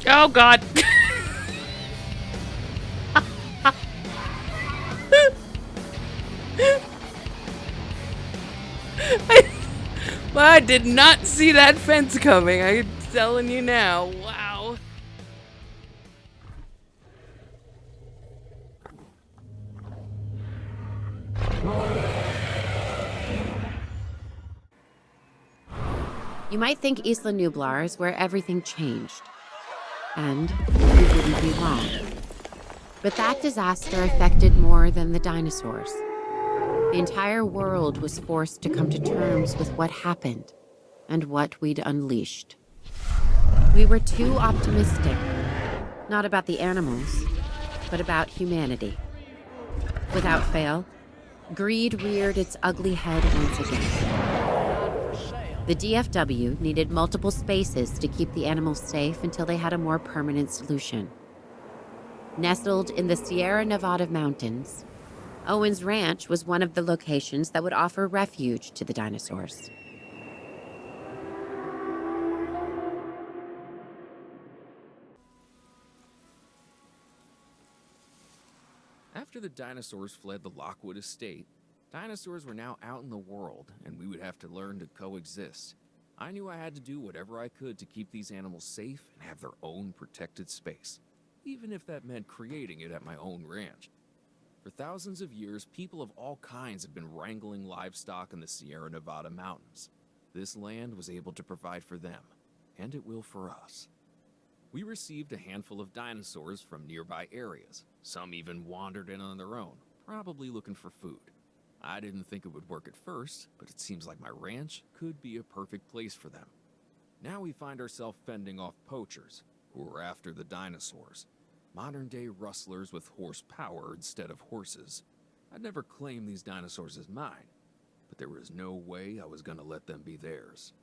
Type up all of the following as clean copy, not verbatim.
Oh, God. I did not see that fence coming. I'm telling you now. Wow. You might think Isla Nublar is where everything changed. And you wouldn't be wrong. But that disaster affected more than the dinosaurs. The entire world was forced to come to terms with what happened and what we'd unleashed. We were too optimistic, not about the animals, but about humanity. Without fail, greed reared its ugly head once again. The DFW needed multiple spaces to keep the animals safe until they had a more permanent solution. Nestled in the Sierra Nevada mountains, Owen's Ranch was one of the locations that would offer refuge to the dinosaurs. After the dinosaurs fled the Lockwood estate, dinosaurs were now out in the world, and we would have to learn to coexist. I knew I had to do whatever I could to keep these animals safe and have their own protected space, even if that meant creating it at my own ranch. For thousands of years, people of all kinds have been wrangling livestock in the Sierra Nevada mountains. This land was able to provide for them, and it will for us. We received a handful of dinosaurs from nearby areas. Some even wandered in on their own, probably looking for food. I didn't think it would work at first, but it seems like my ranch could be a perfect place for them. Now we find ourselves fending off poachers, who are after the dinosaurs. Modern-day rustlers with horsepower instead of horses. I'd never claim these dinosaurs as mine, but there was no way I was going to let them be theirs.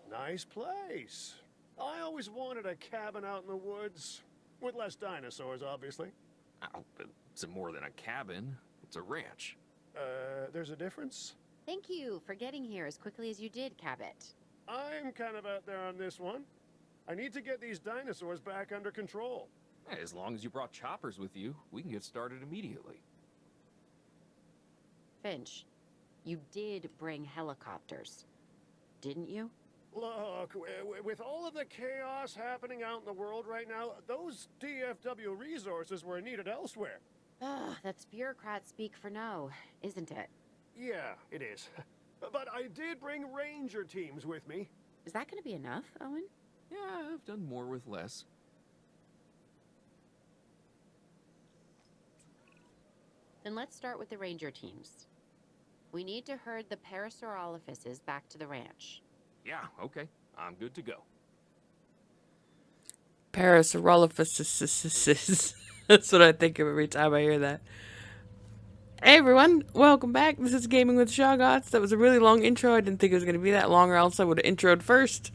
Nice place. I always wanted a cabin out in the woods. With less dinosaurs, obviously. Oh, but it's more than a cabin. It's a ranch. There's a difference? Thank you for getting here as quickly as you did, Cabot. I'm kind of out there on this one. I need to get these dinosaurs back under control. Hey, as long as you brought choppers with you, we can get started immediately. Finch, you did bring helicopters, didn't you? Look, with all of the chaos happening out in the world right now, those DFW resources were needed elsewhere. Ugh, that's bureaucrat speak for no, isn't it? Yeah, it is. But I did bring ranger teams with me. Is that going to be enough, Owen? Yeah, I've done more with less. Then let's start with the ranger teams. We need to herd the Parasaurolophuses back to the ranch. Yeah, okay. I'm good to go. Parasaurolophuses. That's what I think of every time I hear that. Hey everyone, welcome back. This is Gaming with Shoggoths. That was a really long intro. I didn't think it was going to be that long, or else I would have introed first.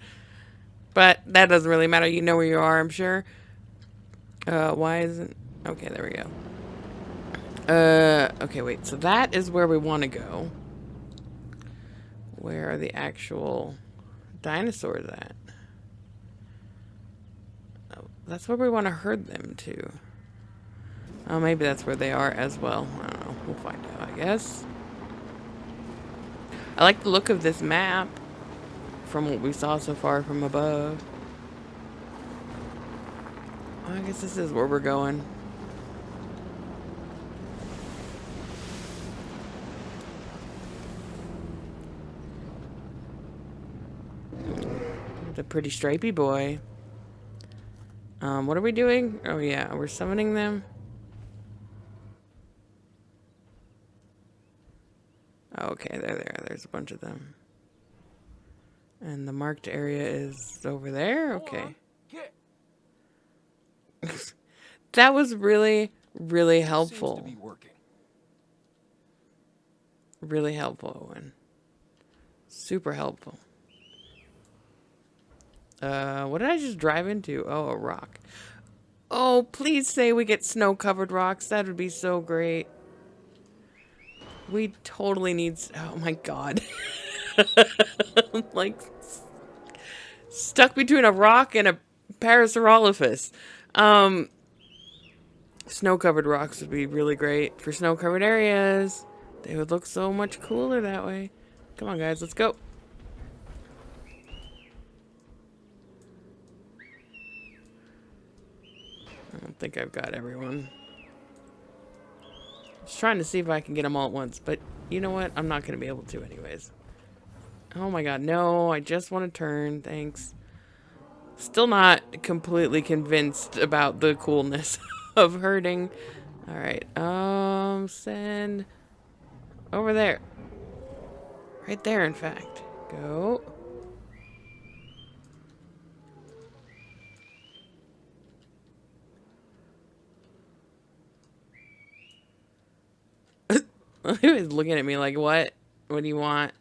But that doesn't really matter. You know where you are, I'm sure. Why isn't... Okay, there we go. Okay, wait. So that is where we want to go. Where are the actual dinosaurs at? Oh, that's where we want to herd them to. Oh, maybe that's where they are as well. I don't know. We'll find out, I guess. I like the look of this map from what we saw so far from above. Oh, I guess this is where we're going. The pretty stripey boy. What are we doing? Oh yeah, we're summoning them. Okay, they're there. There's a bunch of them. And the marked area is over there? Okay. That was really, really helpful. Seems to be working. Really helpful, Owen. Super helpful. What did I just drive into? Oh, a rock. Oh, please say we get snow-covered rocks. That would be so great. We totally need... Oh my god. I'm like stuck between a rock and a Parasaurolophus. Snow-covered rocks would be really great for snow-covered areas. They would look so much cooler that way. Come on, guys, let's go. I don't think I've got everyone. Just trying to see if I can get them all at once, but you know what? I'm not going to be able to anyways. Oh my god, no, I just want to turn, thanks. Still not completely convinced about the coolness of herding. Alright, send over there. Right there, in fact. Go. He was looking at me like, what? What do you want?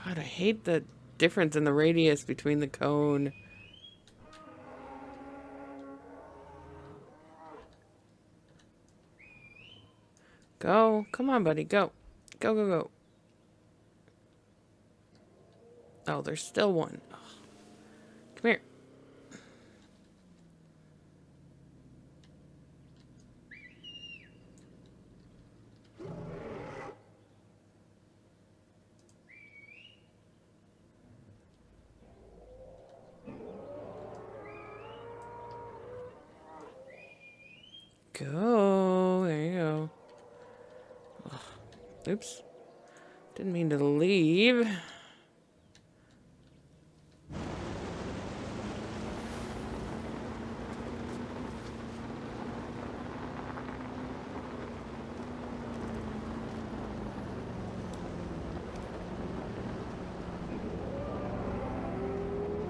God, I hate the difference in the radius between the cone. Go. Come on, buddy. Go. Go, go, go. Oh, there's still one. Ugh. Come here. Go. There you go. Ugh. Oops. Didn't mean to leave.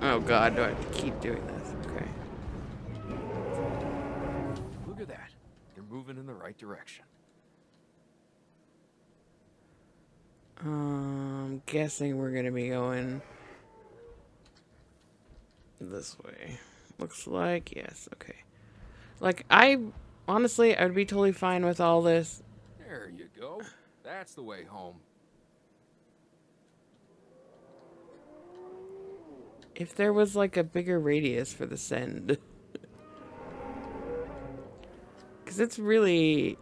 Oh god, do I have to keep doing this? Okay. Look at that. They're moving in the right direction. Guessing we're gonna be going this way. Looks like, yes, okay. Like, honestly, I would be totally fine with all this. There you go. That's the way home. If there was, like, a bigger radius for the send. Because it's really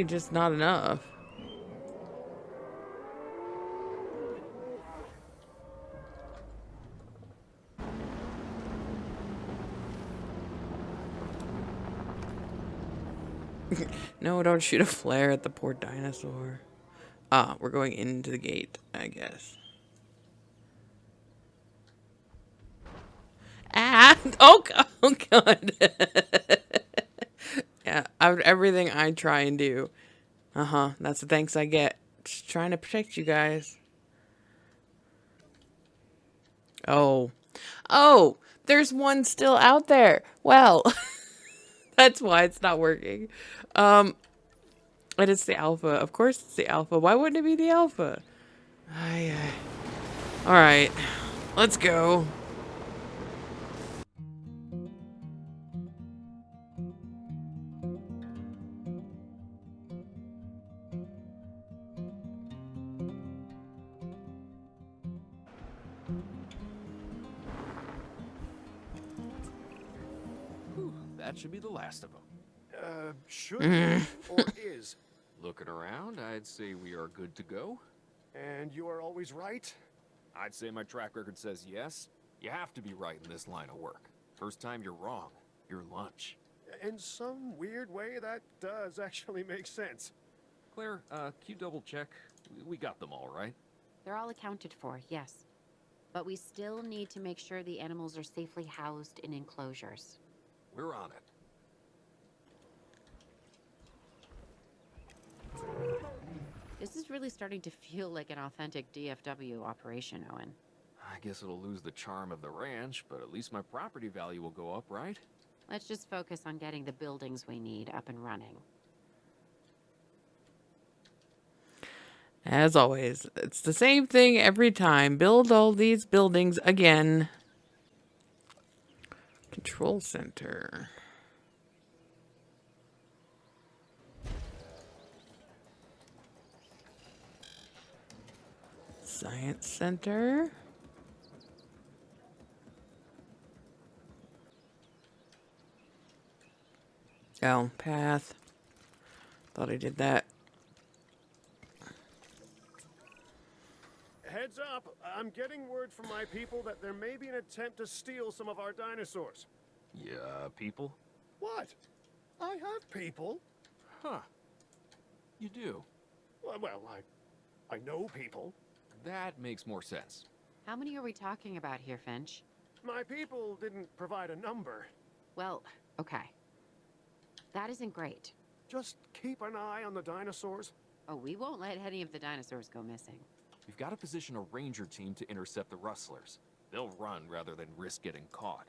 just not enough. No, don't shoot a flare at the poor dinosaur. Ah, we're going into the gate, I guess. Ah! Oh, oh god. Yeah, everything I try and do. Uh-huh, that's the thanks I get. Just trying to protect you guys. Oh. Oh! There's one still out there! Well... That's why it's not working. And it's the alpha. Of course it's the alpha. Why wouldn't it be the alpha? Alright. Let's go. Whew, that should be the last of them. Should be, or is? Looking around, I'd say we are good to go. And you are always right? I'd say my track record says yes. You have to be right in this line of work. First time you're wrong, you're lunch. In some weird way, that does actually make sense. Claire, can you double check? We got them all, right? They're all accounted for, yes. But we still need to make sure the animals are safely housed in enclosures. We're on it. This is really starting to feel like an authentic DFW operation, Owen. I guess it'll lose the charm of the ranch, but at least my property value will go up, right? Let's just focus on getting the buildings we need up and running. As always, it's the same thing every time. Build all these buildings again. Control center. Science center. Oh, path. Thought I did that. Heads up, I'm getting word from my people that there may be an attempt to steal some of our dinosaurs. Yeah, people? What? I have people. Huh. You do. Well, I know people. That makes more sense. How many are we talking about here, Finch? My people didn't provide a number. Well, okay. That isn't great. Just keep an eye on the dinosaurs. Oh, we won't let any of the dinosaurs go missing. We've got to position a ranger team to intercept the rustlers. They'll run rather than risk getting caught.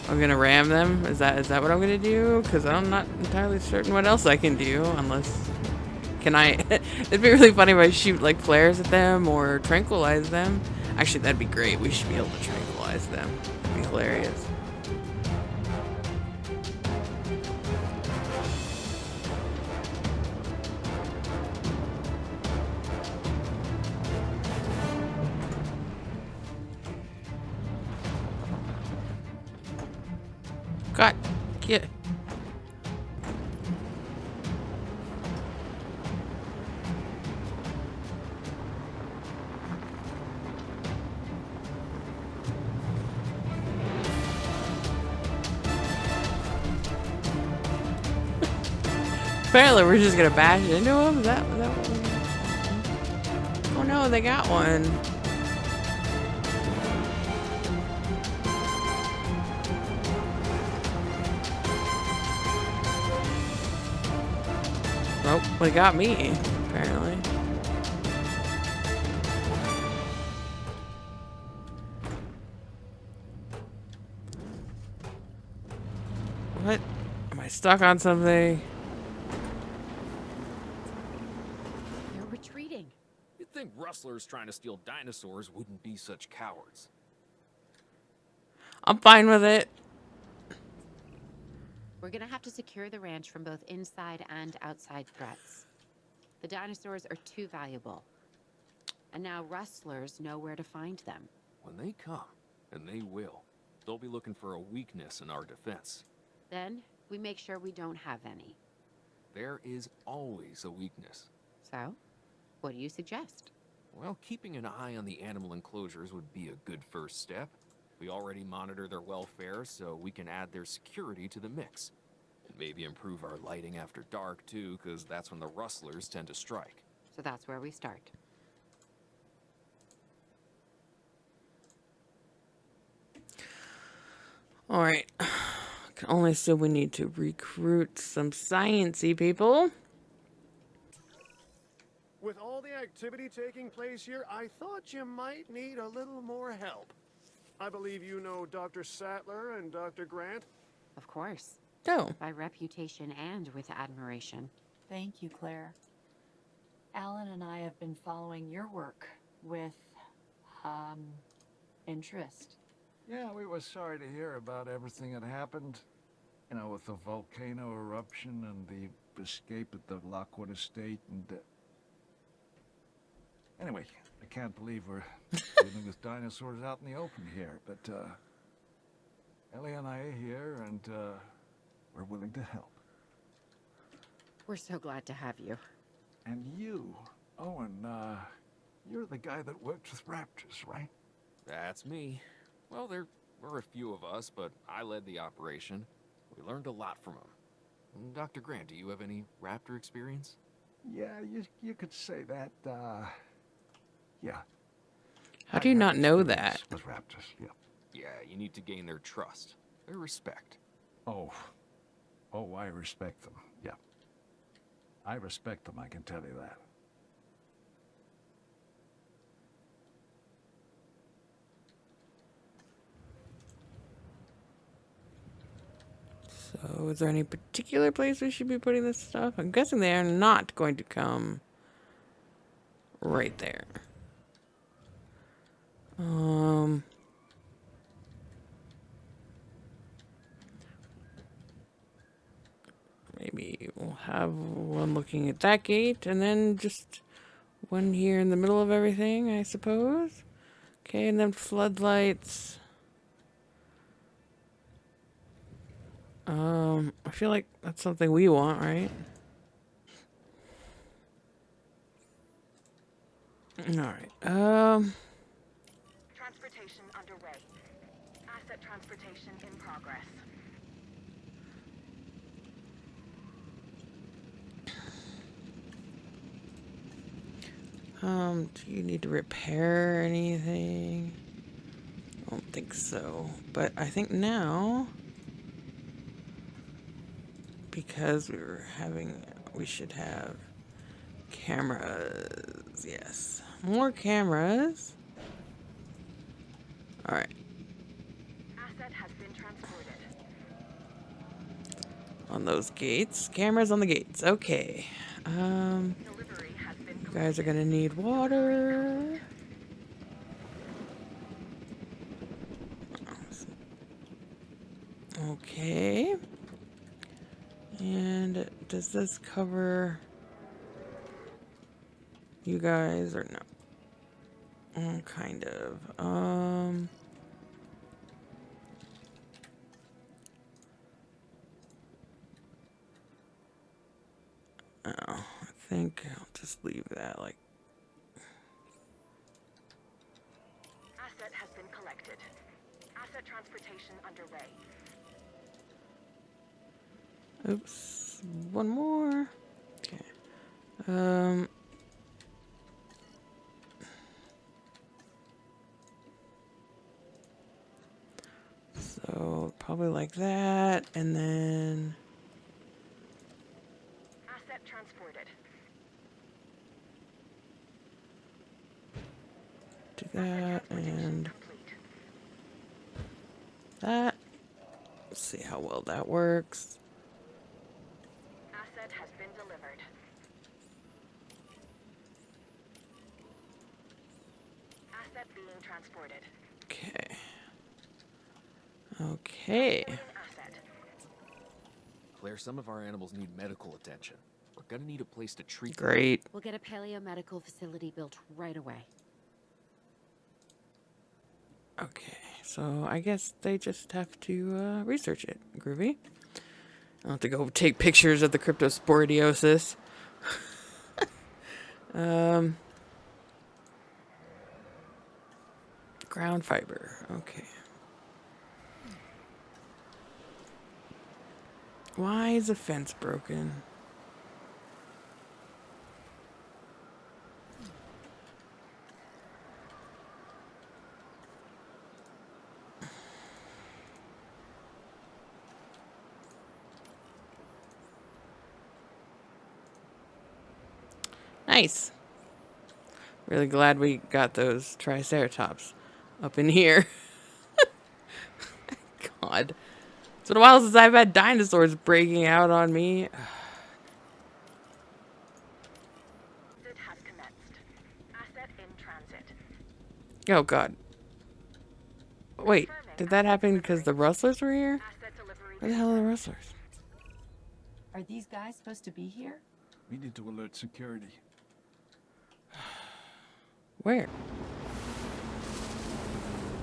I'm gonna ram them. Is that what I'm gonna do? Because I'm not entirely certain what else I can do. Unless, can I? It'd be really funny if I shoot like flares at them or tranquilize them. Actually, that'd be great. We should be able to tranquilize them. That'd be hilarious. God, get. Apparently, we're just gonna bash into them. Is that what we're... Oh no, they got one. Oh, they got me, apparently. What? Am I stuck on something? They're retreating. You'd think rustlers trying to steal dinosaurs wouldn't be such cowards. I'm fine with it. We're gonna have to secure the ranch from both inside and outside threats. The dinosaurs are too valuable. And now rustlers know where to find them. When they come, and they will, they'll be looking for a weakness in our defense. Then, we make sure we don't have any. There is always a weakness. So, what do you suggest? Well, keeping an eye on the animal enclosures would be a good first step. We already monitor their welfare, so we can add their security to the mix. And maybe improve our lighting after dark, too, because that's when the rustlers tend to strike. So that's where we start. Alright. Can only assume we need to recruit some sciencey people. With all the activity taking place here, I thought you might need a little more help. I believe you know Dr. Sattler and Dr. Grant. Of course. Oh. By reputation and with admiration. Thank you, Claire. Alan and I have been following your work with, interest. Yeah, we were sorry to hear about everything that happened. You know, with the volcano eruption and the escape at the Lockwood estate and... Anyway, I can't believe we're dealing with dinosaurs out in the open here, but, Ellie and I are here, and, we're willing to help. We're so glad to have you. And you, Owen, you're the guy that works with raptors, right? That's me. Well, there were a few of us, but I led the operation. We learned a lot from them. Dr. Grant, do you have any raptor experience? Yeah, you could say that, yeah. How do you not know that? With raptors, yeah. Yeah, you need to gain their trust, their respect. Oh, I respect them, yeah. I respect them, I can tell you that. So, is there any particular place we should be putting this stuff? I'm guessing they are not going to come right there. Maybe we'll have one looking at that gate, and then just one here in the middle of everything, I suppose. Okay, and then floodlights. I feel like that's something we want, right? Alright, Transportation underway. Asset transportation in progress. do you need to repair anything? I don't think so, but I think now, because we should have cameras. Yes, more cameras. All right. Asset has been transported. On those gates, cameras on the gates. Okay. Delivery has been You guys are gonna need water. Okay. And does this cover you guys or no? Kind of. Oh, I think I'll just leave that like. Asset has been collected. Asset transportation underway. Oops, one more. Okay. So probably like that, and then Asset transported. do that and Complete. that. Let's see how well that works. Asset has been delivered. Asset being transported. Okay. Okay. Asset. Claire, some of our animals need medical attention. We're gonna need a place to treat them. Great. We'll get a paleomedical facility built right away. Okay, so I guess they just have to research it. Groovy. I'll have to go take pictures of the cryptosporidiosis. Ground fiber. Okay. Why is the fence broken? Nice. Really glad we got those triceratops up in here. God. It's been a while since I've had dinosaurs breaking out on me. It has commenced. Asset in transit. Oh, God. Wait, did that happen because the rustlers were here? Asset delivery. Where the hell are the rustlers? Are these guys supposed to be here? We need to alert security. Where?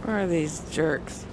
Where are these jerks?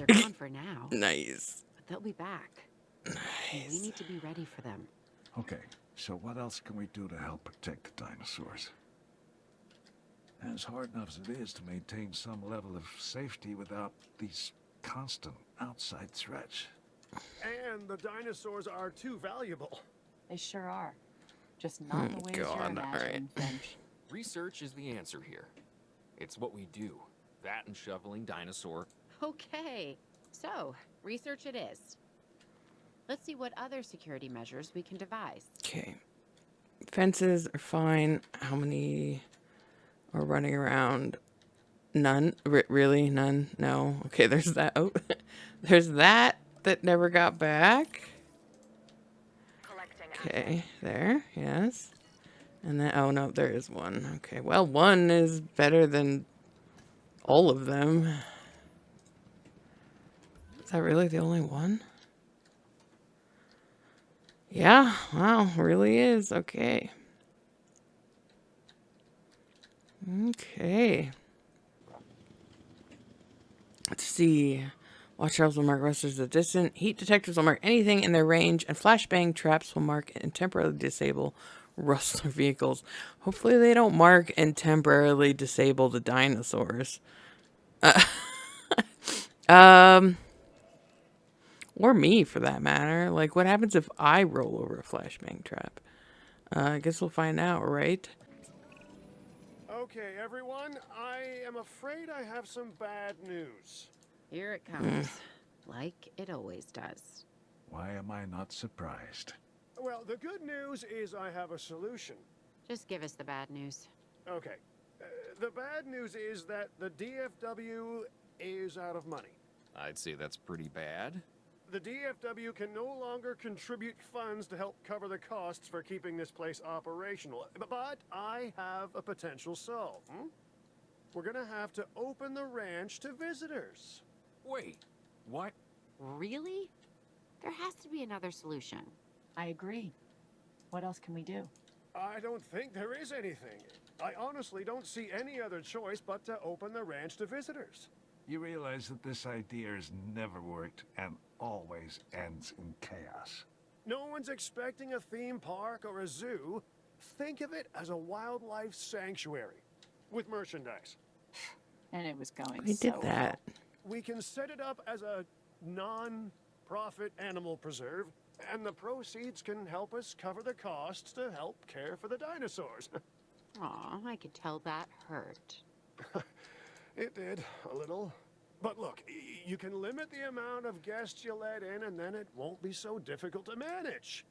they're gone for now, Nice. but they'll be back. And we need to be ready for them. Okay, so what else can we do to help protect the dinosaurs? As hard enough as it is to maintain some level of safety without these constant outside threats. And the dinosaurs are too valuable. They sure are. Just not in the ways you're imagining, Finch. Research is the answer here. It's what we do. That and shoveling dinosaur. Okay, so research it is. Let's see what other security measures we can devise. Okay. Fences are fine. How many are running around? None? Really? None? No. Okay, there's that. Oh, there's that never got back. Collecting Okay, there. Yes. And then, oh no, there is one. Okay, well, one is better than all of them. Is that really the only one? Yeah, wow, really is. Okay. Okay. Let's see. Watch shelves will mark rustlers at distance. Heat detectors will mark anything in their range, and flashbang traps will mark and temporarily disable rustler vehicles. Hopefully they don't mark and temporarily disable the dinosaurs. Or me, for that matter. Like, what happens if I roll over a flashbang trap? I guess we'll find out, right? Okay, everyone, I am afraid I have some bad news. Here it comes, like it always does. Why am I not surprised? Well, the good news is I have a solution. Just give us the bad news. Okay. The bad news is that the DFW is out of money. I'd say that's pretty bad. The DFW can no longer contribute funds to help cover the costs for keeping this place operational. But I have a potential solve. We're gonna have to open the ranch to visitors. Wait, what? Really? There has to be another solution. I agree. What else can we do? I don't think there is anything. I honestly don't see any other choice but to open the ranch to visitors. You realize that this idea has never worked and always ends in chaos. No one's expecting a theme park or a zoo. Think of it as a wildlife sanctuary with merchandise. And it was going We did so that. We can set it up as a non-profit animal preserve, and the proceeds can help us cover the costs to help care for the dinosaurs. Aw, I could tell that hurt. It did, a little. But look, you can limit the amount of guests you let in, and then it won't be so difficult to manage.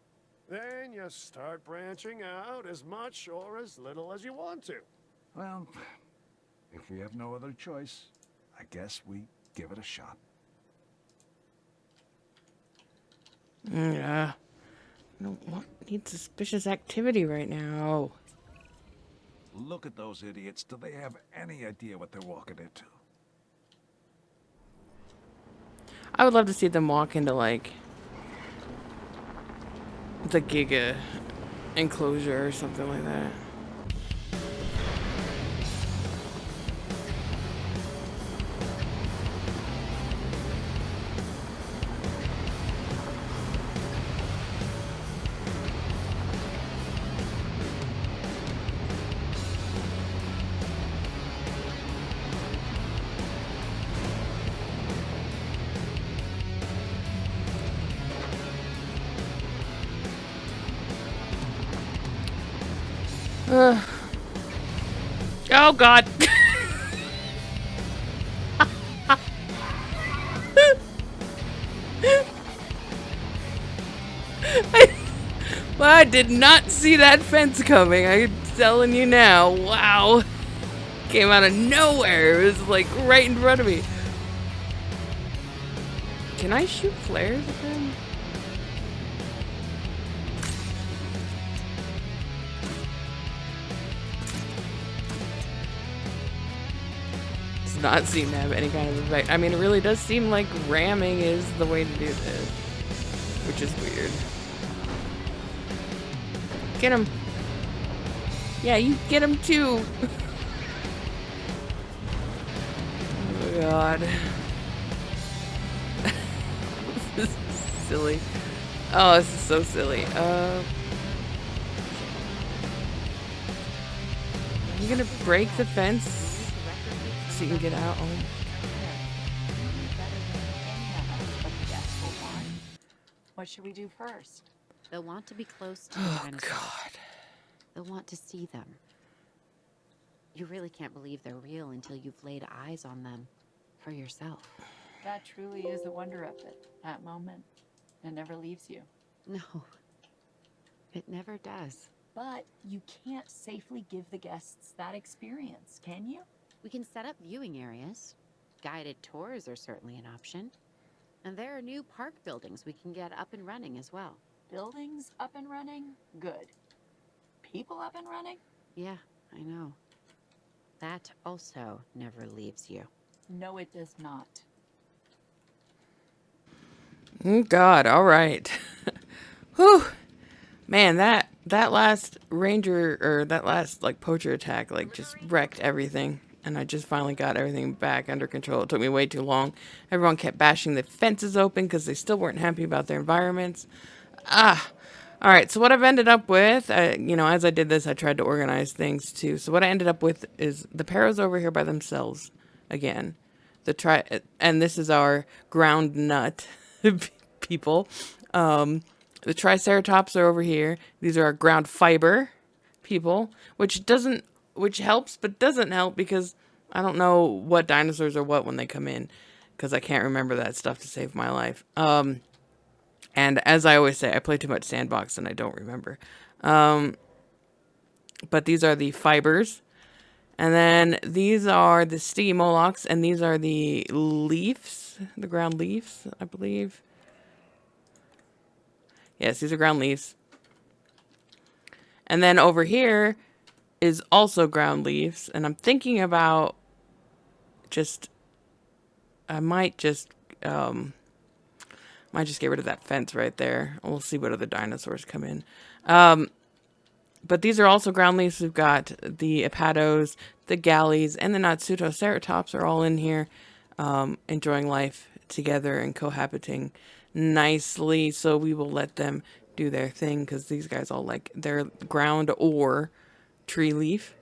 Then you start branching out as much or as little as you want to. Well, if we have no other choice, I guess we give it a shot. Yeah. I don't need suspicious activity right now. Look at those idiots. Do they have any idea what they're walking into? I would love to see them walk into, like, the Giga enclosure or something like that. Oh God. Well, I did not see that fence coming. I'm telling you now. Wow. Came out of nowhere. It was like right in front of me. Can I shoot flares at them? Does not seem to have any kind of effect. I mean, it really does seem like ramming is the way to do this, which is weird. Get him. Yeah, you get him too. Oh God. silly. Oh, this is so silly. You gonna break the fence so you can get out? Oh. What should we do first? They'll want to be close to the Oh, dinosaurs. God. They'll want to see them. You really can't believe they're real until you've laid eyes on them for yourself. That truly is the wonder of it. That moment. It never leaves you. No, it never does. But you can't safely give the guests that experience, can you? We can set up viewing areas. Guided tours are certainly an option. And there are new park buildings we can get up and running as well. Buildings up and running? Good. People up and running? Yeah, I know. That also never leaves you. No, it does not. Oh, God. All right. Whew. Man, that last ranger, or that last, like, poacher attack, like, just wrecked everything. And I just finally got everything back under control. It took me way too long. Everyone kept bashing the fences open because they still weren't happy about their environments. All right, so what I've ended up with, you know, as I did this, I tried to organize things too. So what I ended up with is the Paros over here by themselves again. And this is our ground nut people. The Triceratops are over here. These are our ground fiber people, which helps but doesn't help because I don't know what dinosaurs are what when they come in because I can't remember that stuff to save my life. And as I always say, I play too much sandbox and I don't remember. But these are the fibers. And then these are the sticky molochs, and these are the leaves, the ground leaves, I believe. Yes, these are ground leaves. And then over here is also ground leaves, and I'm thinking about I might just get rid of that fence right there. We'll see what other dinosaurs come in. But these are also ground leaves. We've got the Apatos, the Galleys, and the Natsutoceratops are all in here, enjoying life together and cohabiting nicely. So we will let them do their thing because these guys all like their ground or tree leaf.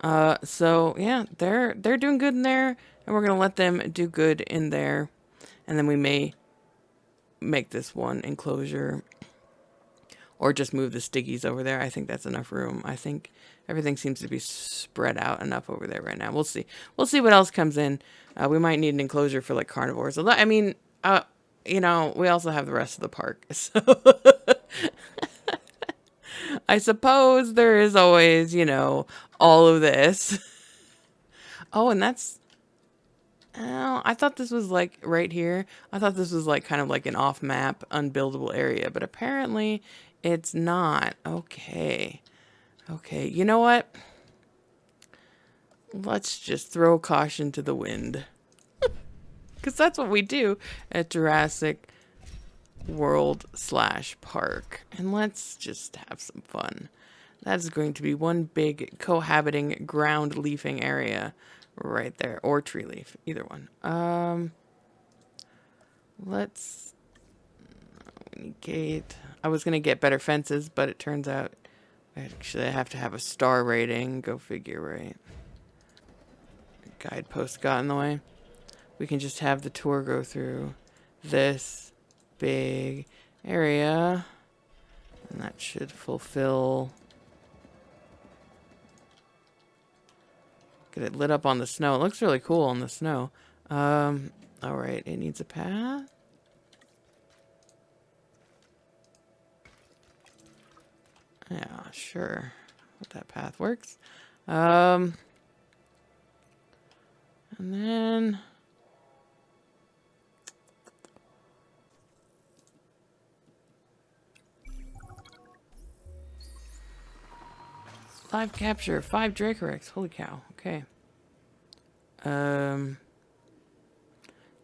So yeah, they're doing good in there, and we're gonna let them do good in there, and then we may make this one enclosure or just move the stiggies over there. I think that's enough room. I think everything seems to be spread out enough over there right now. We'll see what else comes in. We might need an enclosure for like carnivores. I mean, you know, we also have the rest of the park, so I suppose there is always, you know, all of this. Oh, and that's oh, I thought this was like right here. I thought this was like kind of like an off-map, unbuildable area, but apparently it's not. Okay. Okay, you know what? Let's just throw caution to the wind. Because that's what we do at Jurassic World / Park. And let's just have some fun. That's going to be one big cohabiting ground leafing area right there, or tree leaf, either one. Let's negate. I was gonna get better fences, but it turns out actually I have to have a star rating. Go figure, right? Guidepost got in the way. We can just have the tour go through this big area, and that should fulfill. Get it lit up on the snow. It looks really cool on the snow. Alright, it needs a path. Yeah, sure. But that path works. And then live capture, 5 Dracorex. Holy cow. Okay.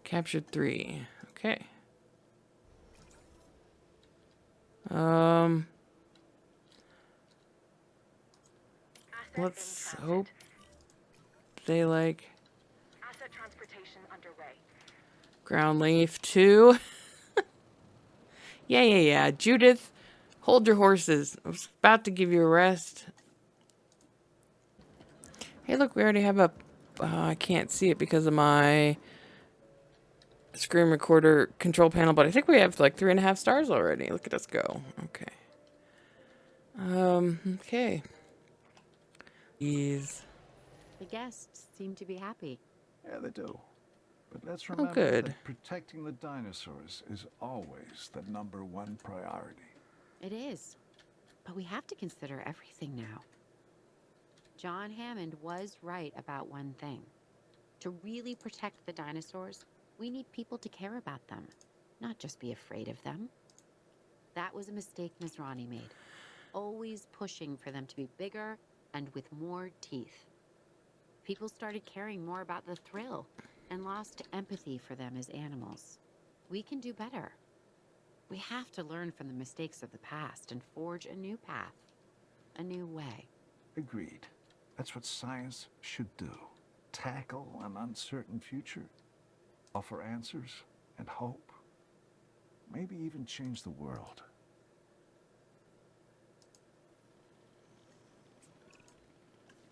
Captured 3. Okay. Let's hope they like Asset transportation underway. ground leaf 2. Yeah. Judith, hold your horses. I was about to give you a rest. Hey, look, we already have a... I can't see it because of my screen recorder control panel, but I think we have like 3.5 stars already. Look at us go. Okay. Okay. These... The guests seem to be happy. Yeah, they do. But let's Oh, remember good. that protecting the dinosaurs is always the #1 priority. It is. But we have to consider everything now. John Hammond was right about one thing. To really protect the dinosaurs, we need people to care about them, not just be afraid of them. That was a mistake Ms. Ronnie made. Always pushing for them to be bigger and with more teeth. People started caring more about the thrill and lost empathy for them as animals. We can do better. We have to learn from the mistakes of the past and forge a new path, a new way. Agreed. That's what science should do. Tackle an uncertain future. Offer answers and hope. Maybe even change the world.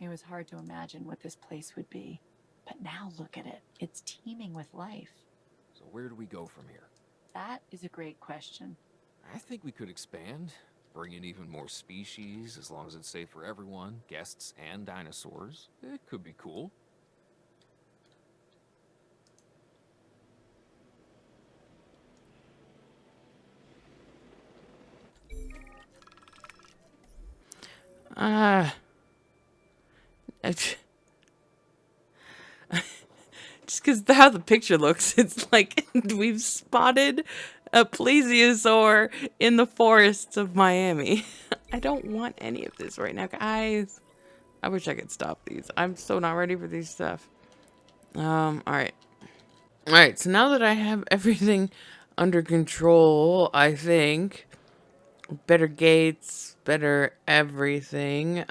It was hard to imagine what this place would be. But now look at it. It's teeming with life. So where do we go from here? That is a great question. I think we could expand, bring in even more species, as long as it's safe for everyone, guests and dinosaurs. It could be cool. Just because how the picture looks, it's like we've spotted a plesiosaur in the forests of Miami. I don't want any of this right now, guys. I wish I could stop these. I'm so not ready for these stuff. Alright. Alright, so now that I have everything under control, I think better gates, better everything.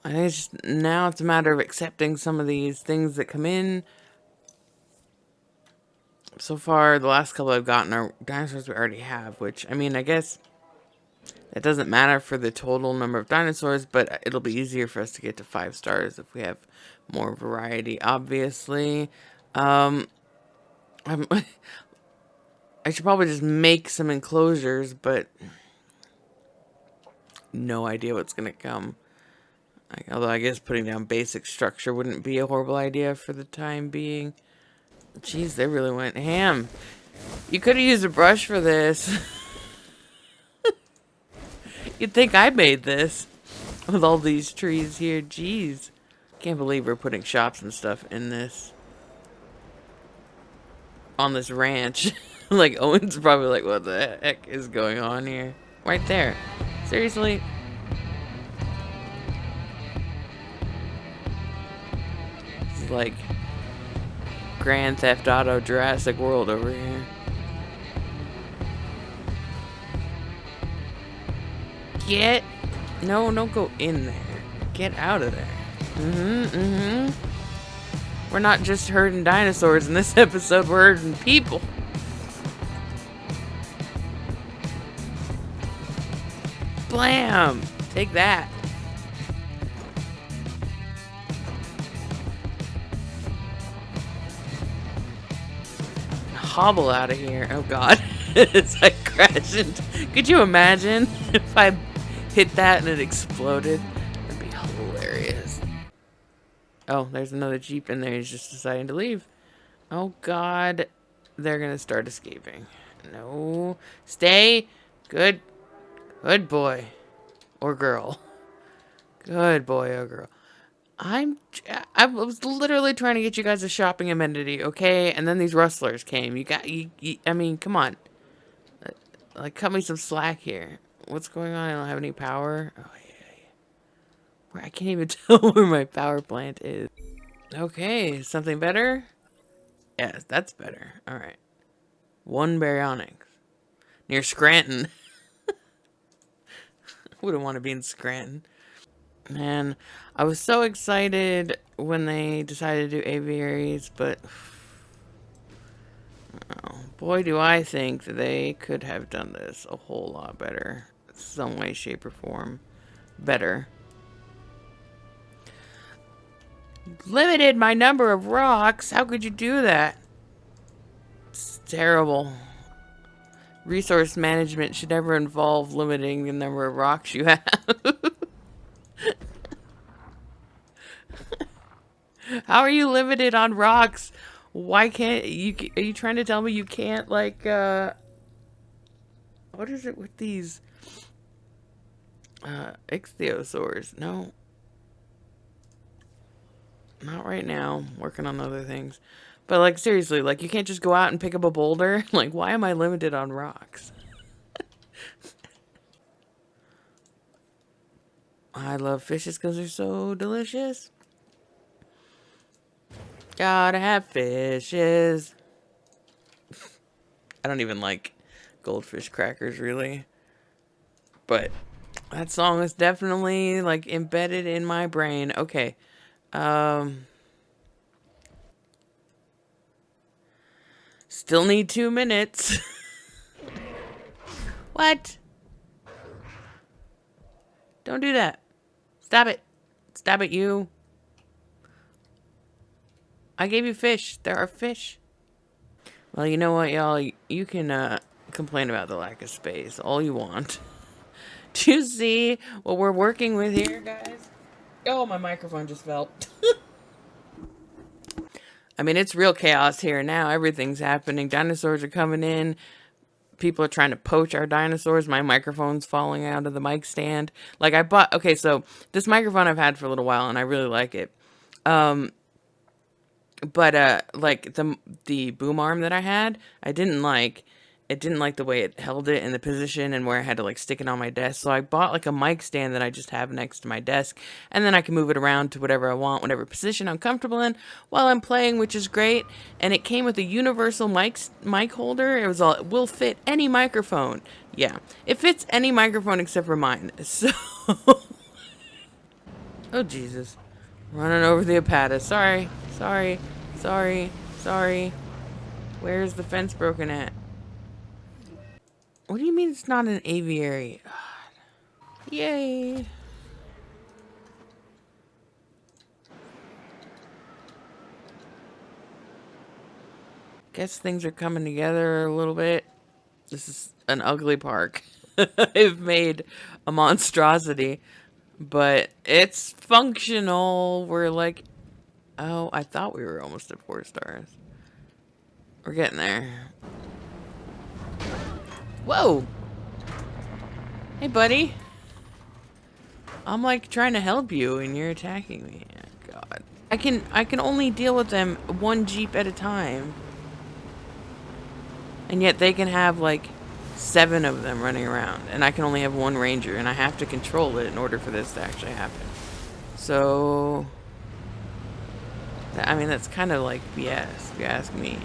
I think it's just, now it's a matter of accepting some of these things that come in. So far, the last couple I've gotten are dinosaurs we already have, which, I mean, I guess that doesn't matter for the total number of dinosaurs, but it'll be easier for us to get to 5 stars if we have more variety, obviously. I should probably just make some enclosures, but no idea what's going to come. Although I guess putting down basic structure wouldn't be a horrible idea for the time being. Jeez, they really went ham. You could have used a brush for this. You'd think I made this with all these trees here. Jeez. Can't believe we're putting shops and stuff in this. On this ranch. Like, Owen's probably like, what the heck is going on here? Right there. Seriously? Like Grand Theft Auto Jurassic World over here. No, don't go in there. Get out of there. We're not just herding dinosaurs in this episode, we're herding people. Blam! Take that. Hobble out of here. Oh god. It's like crashing. Could you imagine if I hit that and it exploded? That'd be hilarious. Oh, there's another Jeep in there. He's just deciding to leave. Oh god. They're gonna start escaping. No. Stay. Good. Good boy. Or girl. Good boy or girl. I was literally trying to get you guys a shopping amenity, okay? And then these rustlers came. I mean, come on. Like, cut me some slack here. What's going on? I don't have any power. Oh, yeah. I can't even tell where my power plant is. Okay, something better? Yes, that's better. Alright. 1 baryonyx. Near Scranton. Wouldn't want to be in Scranton. Man, I was so excited when they decided to do aviaries, but oh, Boy, do I think that they could have done this a whole lot better. Some way, shape, or form. Better. Limited my number of rocks? How could you do that? It's terrible. Resource management should never involve limiting the number of rocks you have. How are you limited on rocks? Why can't you? Are you trying to tell me you can't, like, what is it with these ichthyosaurs? No. Not right now. Working on other things. But, like, seriously, like, you can't just go out and pick up a boulder? Like, why am I limited on rocks? I love fishes because they're so delicious. Gotta have fishes. I don't even like goldfish crackers, really. But that song is definitely, like, embedded in my brain. Okay. Still need 2 minutes. What? Don't do that. Stop it. Stop it, you. I gave you fish. There are fish. Well, you know what, y'all? You can complain about the lack of space all you want. Do you see what we're working with here, guys? Oh, my microphone just fell. I mean, it's real chaos here now. Everything's happening. Dinosaurs are coming in. People are trying to poach our dinosaurs. My microphone's falling out of the mic stand. Like, I bought... Okay, so this microphone I've had for a little while, and I really like it. But like, the boom arm that I had, I didn't like. It didn't like the way it held it in the position and where I had to, like, stick it on my desk. So I bought, like, a mic stand that I just have next to my desk. And then I can move it around to whatever I want, whatever position I'm comfortable in while I'm playing, which is great. And it came with a universal mic holder. It was all, it will fit any microphone. Yeah, it fits any microphone except for mine. So... Oh, Jesus. Running over the Apata. Sorry. Sorry. Sorry. Sorry. Where's the fence broken at? What do you mean it's not an aviary? God. Yay. Guess things are coming together a little bit. This is an ugly park. I've made a monstrosity, but it's functional. We're like, oh, I thought we were almost at 4 stars. We're getting there. Whoa! Hey, buddy. I'm, like, trying to help you, and you're attacking me. Oh, God. I can only deal with them 1 Jeep at a time. And yet they can have, like, 7 of them running around. And I can only have 1 ranger, and I have to control it in order for this to actually happen. So... I mean, that's kind of like BS, if you ask me.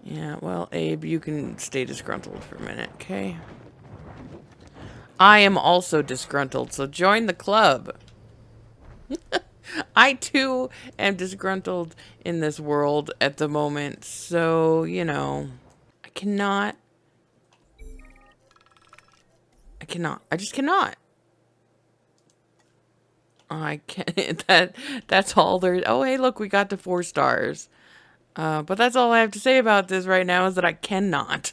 Yeah, well, Abe, you can stay disgruntled for a minute, okay? I am also disgruntled, so join the club. I, too, am disgruntled in this world at the moment, so, you know, I cannot. I just cannot. I can't. That's all there. Oh, hey, look, we got to 4 stars. But that's all I have to say about this right now is that I cannot.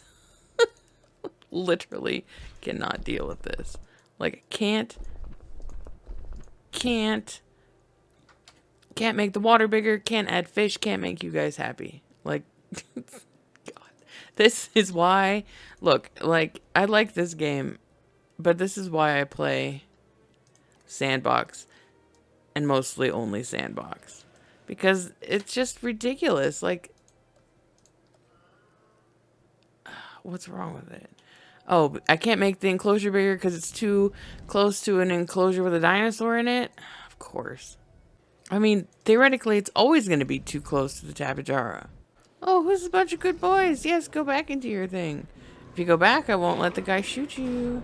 Literally cannot deal with this. Like, can't make the water bigger, can't add fish, can't make you guys happy. Like, God. This is why, look, like, I like this game, but this is why I play Sandbox, and mostly only Sandbox. Because it's just ridiculous. Like, what's wrong with it? Oh, I can't make the enclosure bigger because it's too close to an enclosure with a dinosaur in it? Of course. I mean, theoretically, it's always going to be too close to the Tapajara. Oh, who's a bunch of good boys? Yes, go back into your thing. If you go back, I won't let the guy shoot you.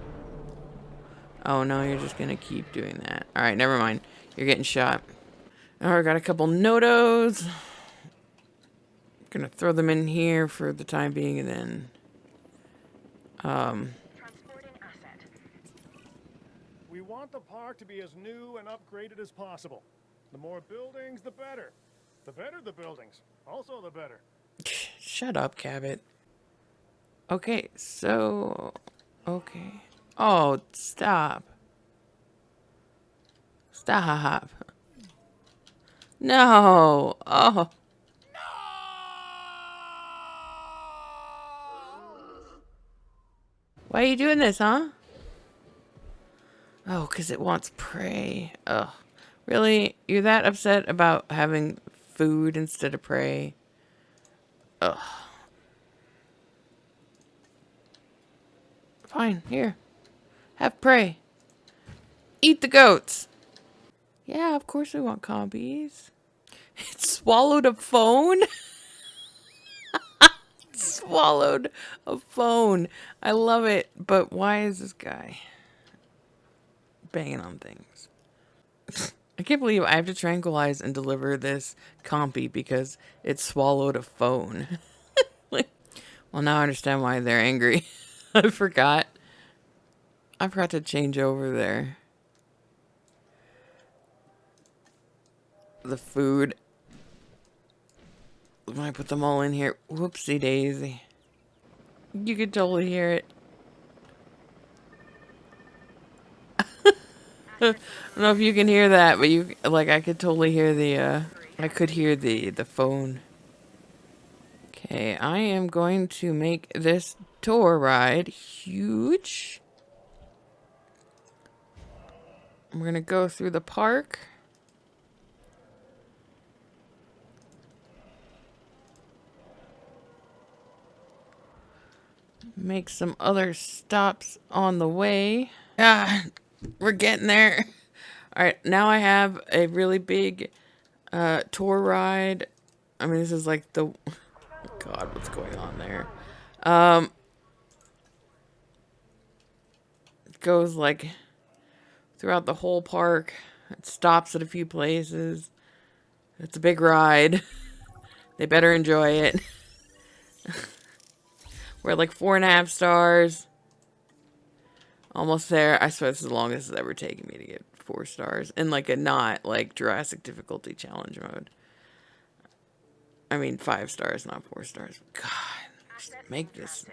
Oh, no, you're just going to keep doing that. All right, never mind. You're getting shot. Oh, I got a couple Nodos. Gonna throw them in here for the time being, and then Transporting asset. We want the park to be as new and upgraded as possible. The more buildings, the better. The better the buildings, also the better. shut up, Cabot. Okay, so okay. Oh, stop. Stop. No. Oh. Why are you doing this, huh? Oh, 'cause it wants prey. Ugh. Really? You're that upset about having food instead of prey? Ugh. Fine, here. Have prey. Eat the goats. Yeah, of course we want compies. It swallowed a phone? Swallowed a phone. I love it. But why is this guy banging on things? I can't believe I have to tranquilize and deliver this compy because it swallowed a phone. Like, well, now I understand why they're angry. I forgot. I forgot to change over there. The food. When I put them all in here. Whoopsie daisy. You could totally hear it. I don't know if you can hear that, but you like I could totally hear the I could hear the phone. Okay, I am going to make this tour ride huge. We're gonna go through the park. Make some other stops on the way. Ah, we're getting there. All right, now I have a really big tour ride. I mean, this is like the... God, what's going on there? It goes like throughout the whole park. It stops at a few places. It's a big ride. They better enjoy it. We're at like 4.5 stars. Almost there. I swear this is the longest it's ever taken me to get 4 stars. In like a not like Jurassic difficulty challenge mode. I mean 5 stars, not 4 stars. God, just make this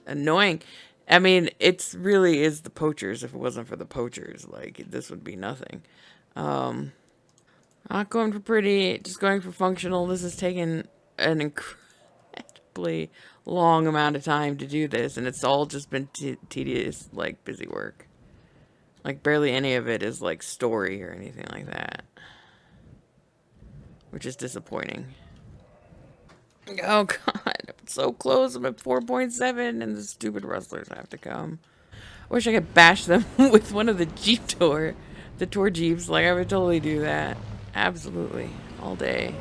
annoying. I mean, it's really is the poachers. If it wasn't for the poachers, like this would be nothing. Not going for pretty, just going for functional. This has taken an incredibly long amount of time to do this, and it's all just been tedious, like busy work. Like barely any of it is like story or anything like that, which is disappointing. Oh god, I'm so close. I'm at 4.7 and the stupid rustlers have to come. I wish I could bash them with one of the the tour jeeps. Like I would totally do that. Absolutely. All day.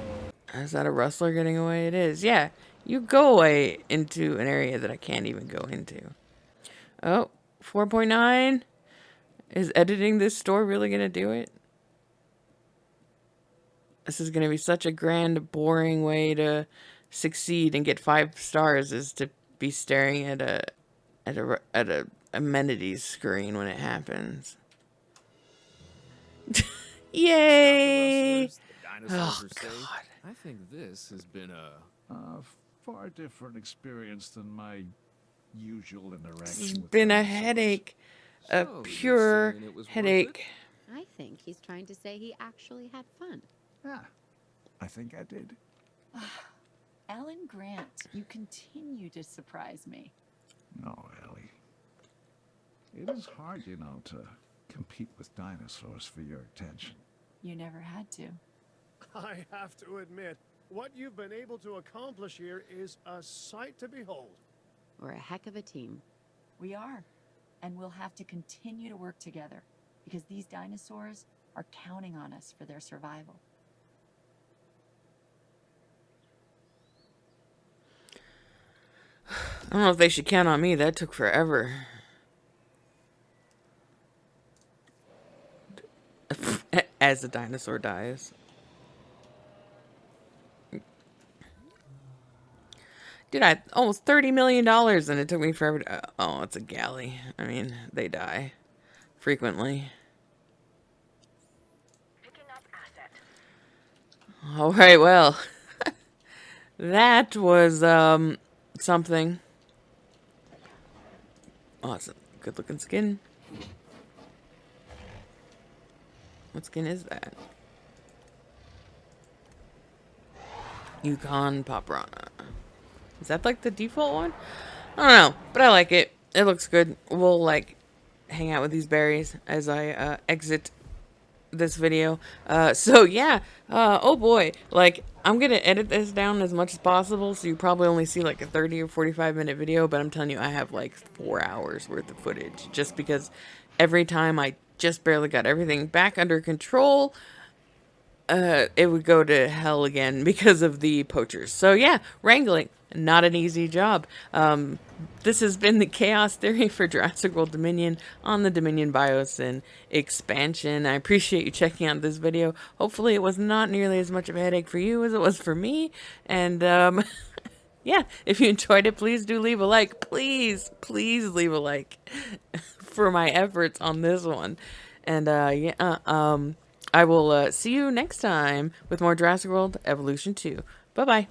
Is that a rustler getting away? It is. Yeah. You go away into an area that I can't even go into. Oh, 4.9? Is editing this store really going to do it? This is going to be such a grand, boring way to succeed and get 5 stars is to be staring at a amenities screen when it happens. Yay! Oh, God. I think this has been a Far different experience than my usual interaction This has with been a dinosaurs. headache. A So, you're pure saying it was worth headache. I think he's trying to say he actually had fun. Yeah, I think I did. Alan Grant, you continue to surprise me. No, Ellie. It is hard, you know, to compete with dinosaurs for your attention. You never had to. I have to admit, what you've been able to accomplish here is a sight to behold. We're a heck of a team. We are. And we'll have to continue to work together because these dinosaurs are counting on us for their survival. I don't know if they should count on me. That took forever. As the dinosaur dies. Dude, I almost $30 million and it took me forever to... Oh, it's a galley. I mean, they die frequently. Picking up asset. All right, well, that was something. Awesome. Good looking skin. What skin is that? Yukon Paprana. Is that like the default one? I don't know, but I like it. It looks good. We'll like hang out with these berries as I exit this video. So yeah, oh boy, like I'm gonna edit this down as much as possible, so you probably only see like a 30 or 45-minute video, but I'm telling you, I have like 4 hours worth of footage, just because every time I just barely got everything back under control, it would go to hell again because of the poachers. So yeah, wrangling, not an easy job. This has been the Chaos Theory for Jurassic World Dominion on the Dominion Biosyn expansion. I appreciate you checking out this video. Hopefully it was not nearly as much of a headache for you as it was for me. And yeah, if you enjoyed it, please do leave a like. Please leave a like for my efforts on this one. And yeah, I will see you next time with more Jurassic World Evolution 2. Bye-bye.